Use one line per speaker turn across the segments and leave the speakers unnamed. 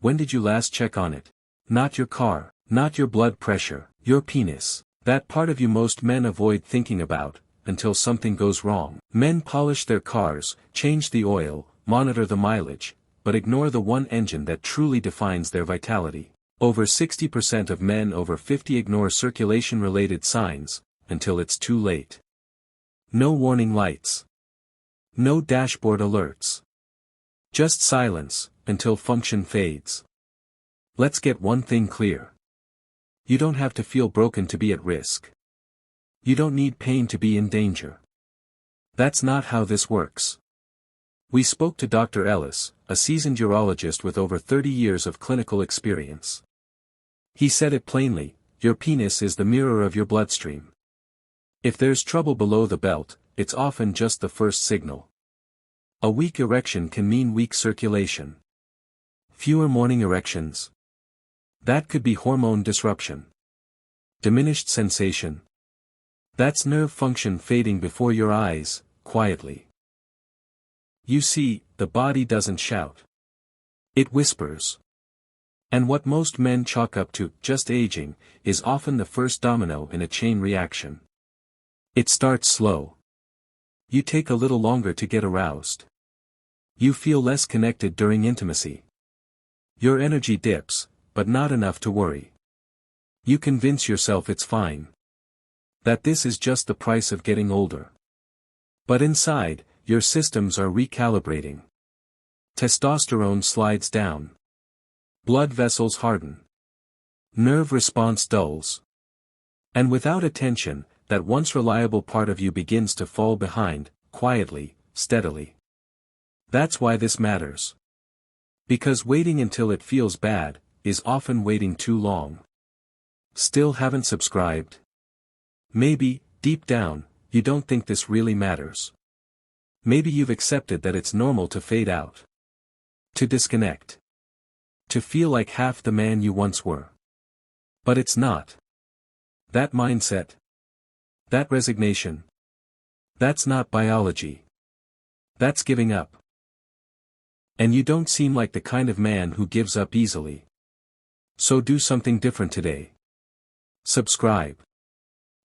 When did you last check on it? Not your car, not your blood pressure, your penis. That part of you most men avoid thinking about, until something goes wrong. Men polish their cars, change the oil, monitor the mileage, but ignore the one engine that truly defines their vitality. Over 60% of men over 50 ignore circulation-related signs, until it's too late. No warning lights. No dashboard alerts. Just silence, until function fades. Let's get one thing clear. You don't have to feel broken to be at risk. You don't need pain to be in danger. That's not how this works. We spoke to Dr. Ellis, a seasoned urologist with over 30 years of clinical experience. He said it plainly, your penis is the mirror of your bloodstream. If there's trouble below the belt, it's often just the first signal. A weak erection can mean weak circulation. Fewer morning erections. That could be hormone disruption. Diminished sensation. That's nerve function fading before your eyes, quietly. You see, the body doesn't shout. It whispers. And what most men chalk up to just aging is often the first domino in a chain reaction. It starts slow. You take a little longer to get aroused. You feel less connected during intimacy. Your energy dips, but not enough to worry. You convince yourself it's fine. That this is just the price of getting older. But inside, your systems are recalibrating. Testosterone slides down. Blood vessels harden. Nerve response dulls. And without attention, that once reliable part of you begins to fall behind, quietly, steadily. That's why this matters. Because waiting until it feels bad, is often waiting too long. Still haven't subscribed? Maybe, deep down, you don't think this really matters. Maybe you've accepted that it's normal to fade out. To disconnect. To feel like half the man you once were. But it's not. That mindset. That resignation. That's not biology. That's giving up. And you don't seem like the kind of man who gives up easily. So do something different today. Subscribe.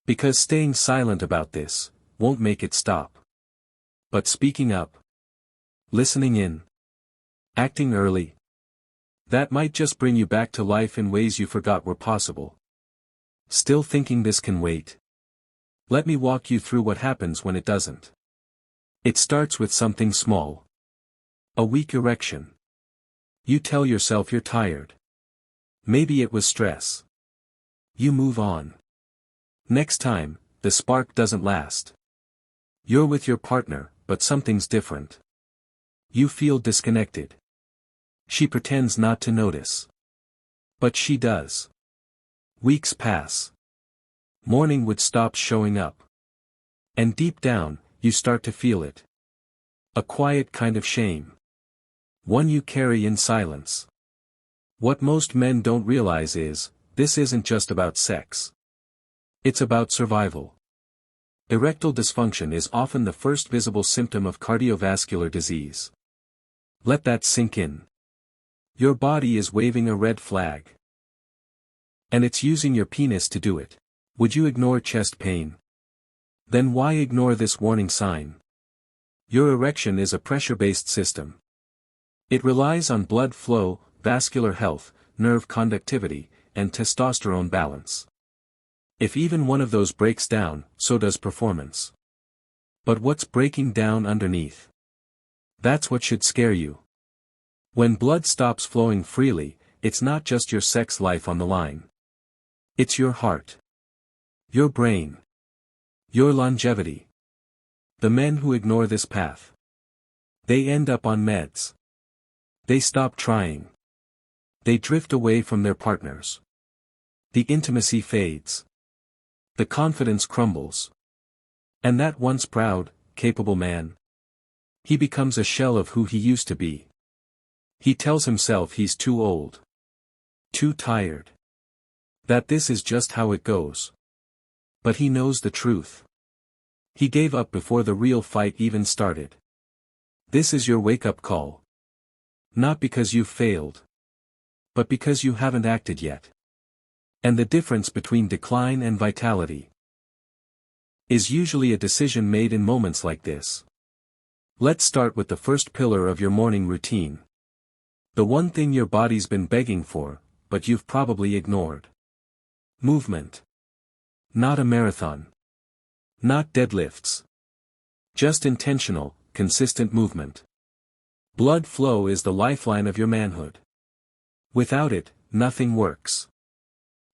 Because staying silent about this won't make it stop. But speaking up, listening in, acting early, that might just bring you back to life in ways you forgot were possible. Still thinking this can wait? Let me walk you through what happens when it doesn't. It starts with something small. A weak erection. You tell yourself you're tired. Maybe it was stress. You move on. Next time, the spark doesn't last. You're with your partner, but something's different. You feel disconnected. She pretends not to notice. But she does. Weeks pass. Morning wood stops showing up. And deep down, you start to feel it. A quiet kind of shame. One you carry in silence. What most men don't realize is, this isn't just about sex. It's about survival. Erectile dysfunction is often the first visible symptom of cardiovascular disease. Let that sink in. Your body is waving a red flag. And it's using your penis to do it. Would you ignore chest pain? Then why ignore this warning sign? Your erection is a pressure-based system. It relies on blood flow, vascular health, nerve conductivity, and testosterone balance. If even one of those breaks down, so does performance. But what's breaking down underneath? That's what should scare you. When blood stops flowing freely, it's not just your sex life on the line. It's your heart. Your brain. Your longevity. The men who ignore this path. They end up on meds. They stop trying. They drift away from their partners. The intimacy fades. The confidence crumbles. And that once proud, capable man, he becomes a shell of who he used to be. He tells himself he's too old. Too tired. That this is just how it goes. But he knows the truth. He gave up before the real fight even started. This is your wake-up call. Not because you've failed. but because you haven't acted yet. And the difference between decline and vitality is usually a decision made in moments like this. Let's start with the first pillar of your morning routine. The one thing your body's been begging for, but you've probably ignored. Movement. Not a marathon. Not deadlifts. Just intentional, consistent movement. Blood flow is the lifeline of your manhood. Without it, nothing works.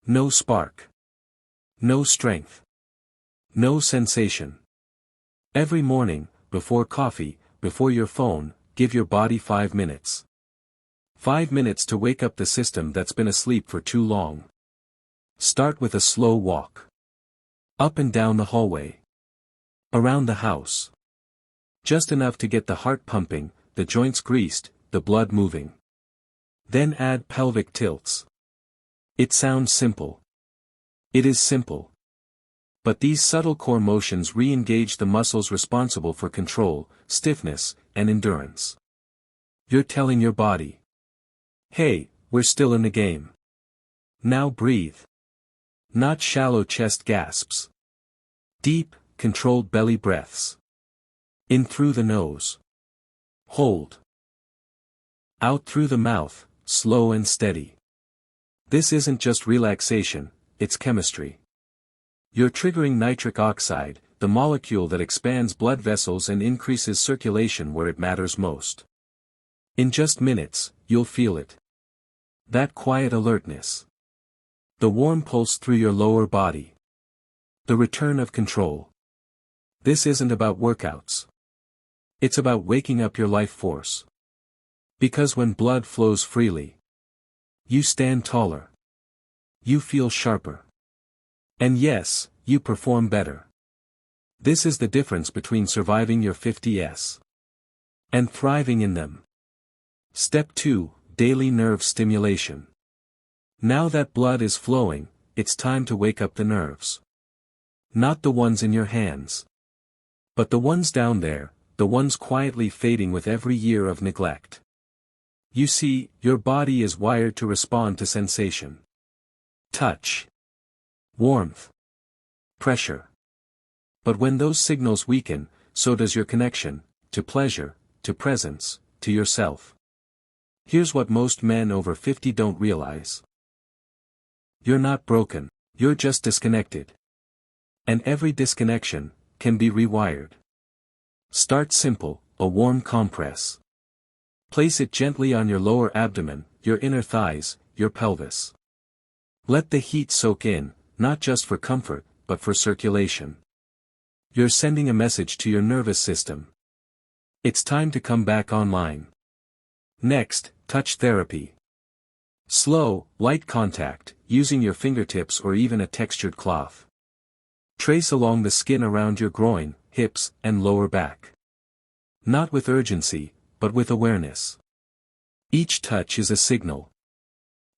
No spark. No strength. No sensation. Every morning, before coffee, before your phone, give your body 5 minutes. 5 minutes to wake up the system that's been asleep for too long. Start with a slow walk. Up and down the hallway. Around the house. Just enough to get the heart pumping, the joints greased, the blood moving. Then add pelvic tilts. It sounds simple. It is simple. But these subtle core motions re-engage the muscles responsible for control, stiffness, and endurance. You're telling your body, hey, we're still in the game. Now breathe. Not shallow chest gasps. Deep, controlled belly breaths. In through the nose. Hold. Out through the mouth, slow and steady. This isn't just relaxation, it's chemistry. You're triggering nitric oxide, the molecule that expands blood vessels and increases circulation where it matters most. In just minutes, you'll feel it. That quiet alertness. The warm pulse through your lower body. The return of control. This isn't about workouts. It's about waking up your life force. Because when blood flows freely, you stand taller. You feel sharper. And yes, you perform better. This is the difference between surviving your 50s and thriving in them. Step 2, daily nerve stimulation. Now that blood is flowing, it's time to wake up the nerves. Not the ones in your hands. But the ones down there, the ones quietly fading with every year of neglect. You see, your body is wired to respond to sensation. Touch. Warmth. Pressure. But when those signals weaken, so does your connection, to pleasure, to presence, to yourself. Here's what most men over 50 don't realize. You're not broken, you're just disconnected. And every disconnection can be rewired. Start simple, a warm compress. Place it gently on your lower abdomen, your inner thighs, your pelvis. Let the heat soak in, not just for comfort, but for circulation. You're sending a message to your nervous system. It's time to come back online. Next, touch therapy. Slow, light contact, using your fingertips or even a textured cloth. Trace along the skin around your groin, hips, and lower back. Not with urgency, but with awareness. Each touch is a signal.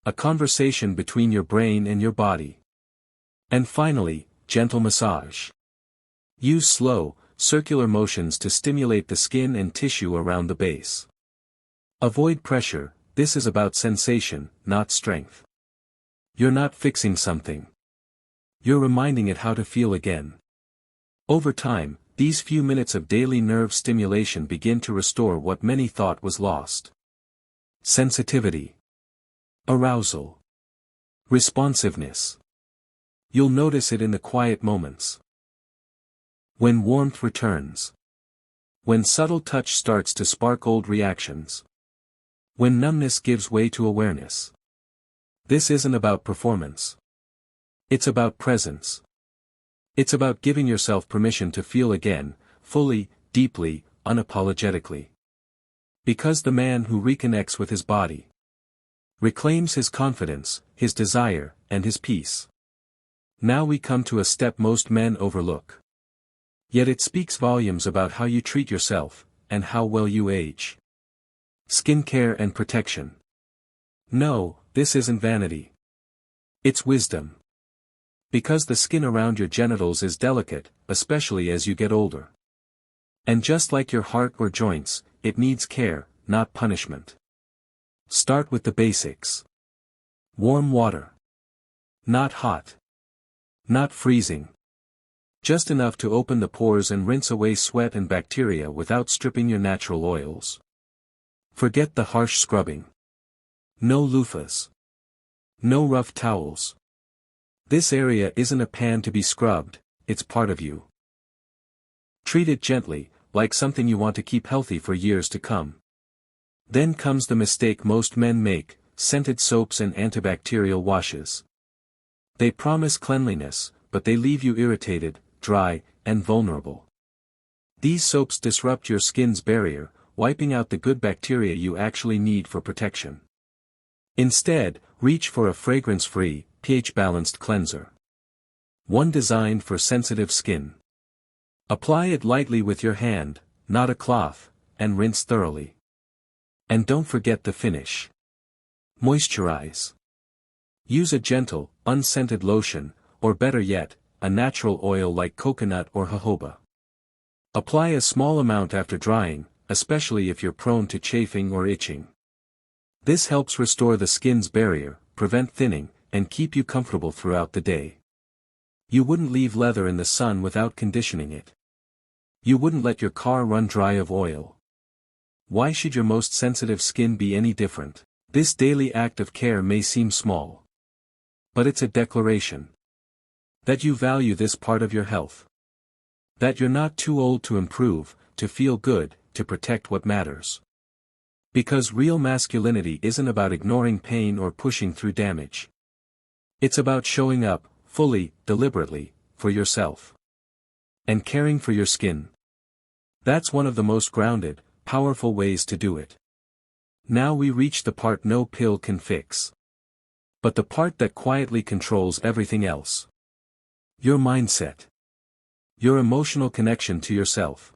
A conversation between your brain and your body. And finally, gentle massage. Use slow, circular motions to stimulate the skin and tissue around the base. Avoid pressure, this is about sensation, not strength. You're not fixing something. You're reminding it how to feel again. Over time, these few minutes of daily nerve stimulation begin to restore what many thought was lost. Sensitivity. Arousal. Responsiveness. You'll notice it in the quiet moments. When warmth returns. When subtle touch starts to spark old reactions. When numbness gives way to awareness. This isn't about performance. It's about presence. It's about giving yourself permission to feel again, fully, deeply, unapologetically. Because the man who reconnects with his body reclaims his confidence, his desire, and his peace. Now we come to a step most men overlook. Yet it speaks volumes about how you treat yourself, and how well you age. Skincare and protection. No, this isn't vanity. It's wisdom. Because the skin around your genitals is delicate, especially as you get older. And just like your heart or joints, it needs care, not punishment. Start with the basics. Warm water. Not hot. Not freezing. Just enough to open the pores and rinse away sweat and bacteria without stripping your natural oils. Forget the harsh scrubbing. No loofahs. No rough towels. This area isn't a pan to be scrubbed, it's part of you. Treat it gently, like something you want to keep healthy for years to come. Then comes the mistake most men make: scented soaps and antibacterial washes. They promise cleanliness, but they leave you irritated, dry, and vulnerable. These soaps disrupt your skin's barrier, wiping out the good bacteria you actually need for protection. Instead, reach for a fragrance-free, pH-balanced cleanser. One designed for sensitive skin. Apply it lightly with your hand, not a cloth, and rinse thoroughly. And don't forget the finish. Moisturize. Use a gentle, unscented lotion, or better yet, a natural oil like coconut or jojoba. Apply a small amount after drying, especially if you're prone to chafing or itching. This helps restore the skin's barrier, prevent thinning, and keep you comfortable throughout the day. You wouldn't leave leather in the sun without conditioning it. You wouldn't let your car run dry of oil. Why should your most sensitive skin be any different? This daily act of care may seem small. But it's a declaration. That you value this part of your health. That you're not too old to improve, to feel good, to protect what matters. Because real masculinity isn't about ignoring pain or pushing through damage. It's about showing up, fully, deliberately, for yourself. And caring for your skin. That's one of the most grounded, powerful ways to do it. Now we reach the part no pill can fix. But the part that quietly controls everything else. Your mindset. Your emotional connection to yourself.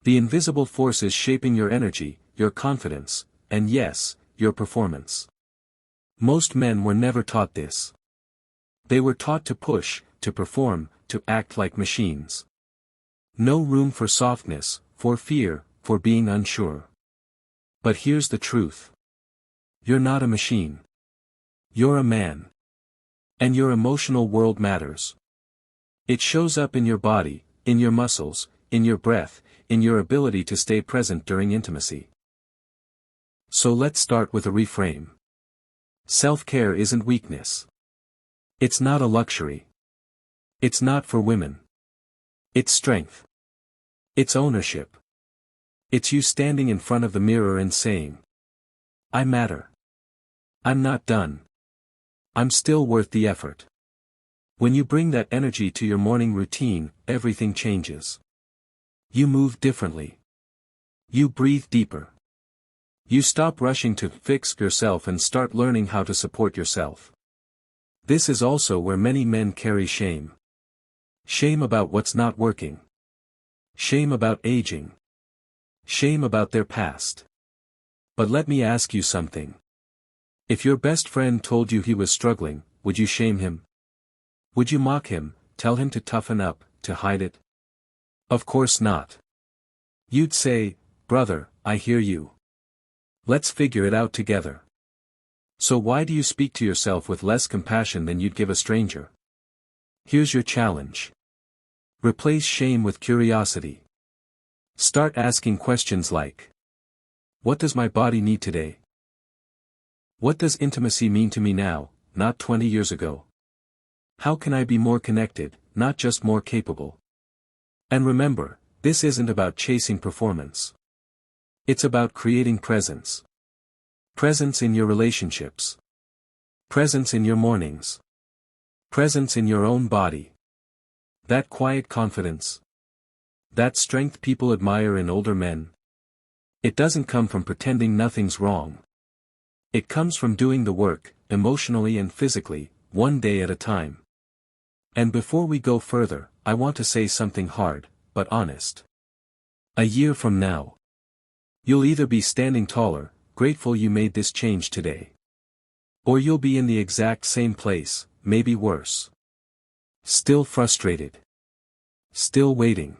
The invisible forces shaping your energy, your confidence, and yes, your performance. Most men were never taught this. They were taught to push, to perform, to act like machines. No room for softness, for fear, for being unsure. But here's the truth. You're not a machine. You're a man. And your emotional world matters. It shows up in your body, in your muscles, in your breath, in your ability to stay present during intimacy. So let's start with a reframe. Self-care isn't weakness. It's not a luxury. It's not for women. It's strength. It's ownership. It's you standing in front of the mirror and saying, I matter. I'm not done. I'm still worth the effort. When you bring that energy to your morning routine, everything changes. You move differently. You breathe deeper. You stop rushing to fix yourself and start learning how to support yourself. This is also where many men carry shame. Shame about what's not working. Shame about aging. Shame about their past. But let me ask you something. If your best friend told you he was struggling, would you shame him? Would you mock him, tell him to toughen up, to hide it? Of course not. You'd say, brother, I hear you. Let's figure it out together. So why do you speak to yourself with less compassion than you'd give a stranger? Here's your challenge. Replace shame with curiosity. Start asking questions like, what does my body need today? What does intimacy mean to me now, not 20 years ago? How can I be more connected, not just more capable? And remember, this isn't about chasing performance. It's about creating presence. Presence in your relationships. Presence in your mornings. Presence in your own body. That quiet confidence. That strength people admire in older men. It doesn't come from pretending nothing's wrong. It comes from doing the work, emotionally and physically, one day at a time. And before we go further, I want to say something hard, but honest. A year from now, you'll either be standing taller, grateful you made this change today. Or you'll be in the exact same place, maybe worse. Still frustrated. Still waiting.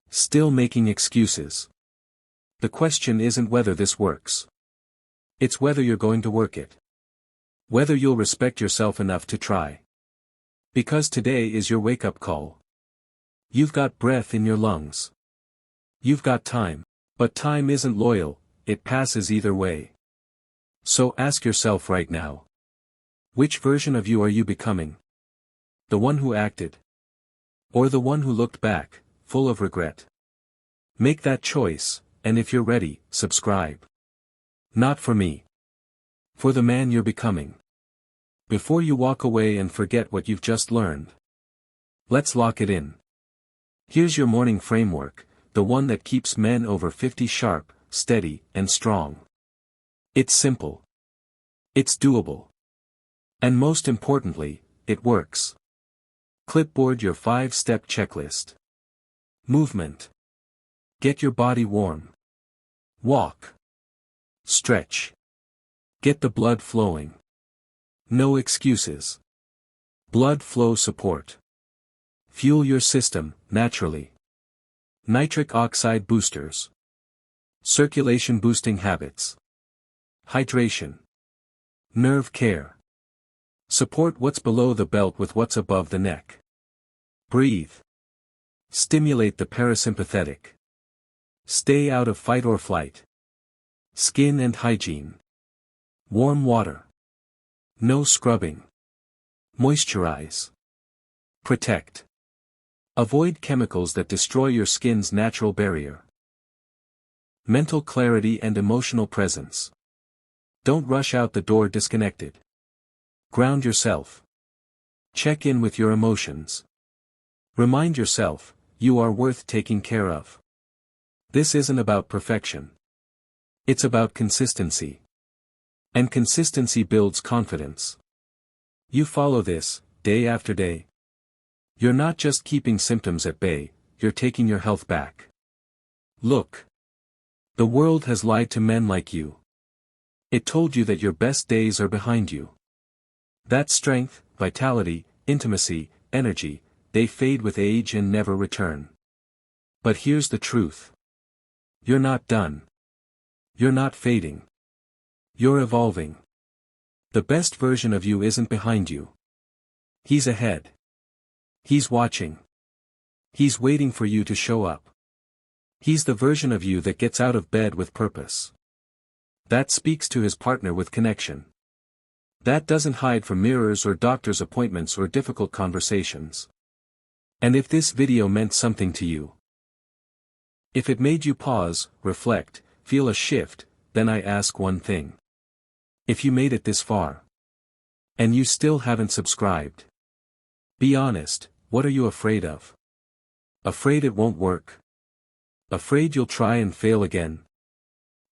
Still making excuses. The question isn't whether this works. It's whether you're going to work it. Whether you'll respect yourself enough to try. Because today is your wake-up call. You've got breath in your lungs. You've got time. But time isn't loyal, it passes either way. So ask yourself right now. Which version of you are you becoming? The one who acted? Or the one who looked back, full of regret? Make that choice, and if you're ready, subscribe. Not for me. For the man you're becoming. Before you walk away and forget what you've just learned. Let's lock it in. Here's your morning framework, the one that keeps men over 50 sharp, steady, and strong. It's simple. It's doable. And most importantly, it works. Clipboard your 5-step checklist. Movement. Get your body warm. Walk. Stretch. Get the blood flowing. No excuses. Blood flow support. Fuel your system, naturally. Nitric oxide boosters. Circulation boosting habits. Hydration. Nerve care. Support what's below the belt with what's above the neck. Breathe. Stimulate the parasympathetic. Stay out of fight or flight. Skin and hygiene. Warm water. No scrubbing. Moisturize. Protect. Avoid chemicals that destroy your skin's natural barrier. Mental clarity and emotional presence. Don't rush out the door disconnected. Ground yourself. Check in with your emotions. Remind yourself, you are worth taking care of. This isn't about perfection. It's about consistency. And consistency builds confidence. You follow this, day after day. You're not just keeping symptoms at bay, you're taking your health back. Look. The world has lied to men like you. It told you that your best days are behind you. That strength, vitality, intimacy, energy, they fade with age and never return. But here's the truth. You're not done. You're not fading. You're evolving. The best version of you isn't behind you. He's ahead. He's watching. He's waiting for you to show up. He's the version of you that gets out of bed with purpose. That speaks to his partner with connection. That doesn't hide from mirrors or doctor's appointments or difficult conversations. And if this video meant something to you, if it made you pause, reflect, feel a shift, then I ask one thing. If you made it this far, and you still haven't subscribed, be honest, what are you afraid of? Afraid it won't work? Afraid you'll try and fail again?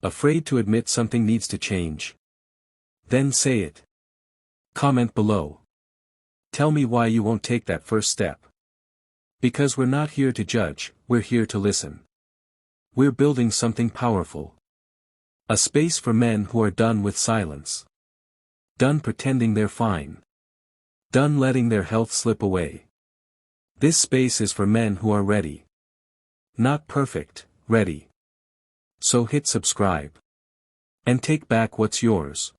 Afraid to admit something needs to change? Then say it. Comment below. Tell me why you won't take that first step. Because we're not here to judge, we're here to listen. We're building something powerful. A space for men who are done with silence. Done pretending they're fine. Done letting their health slip away. This space is for men who are ready. Not perfect, ready. So hit subscribe. And take back what's yours.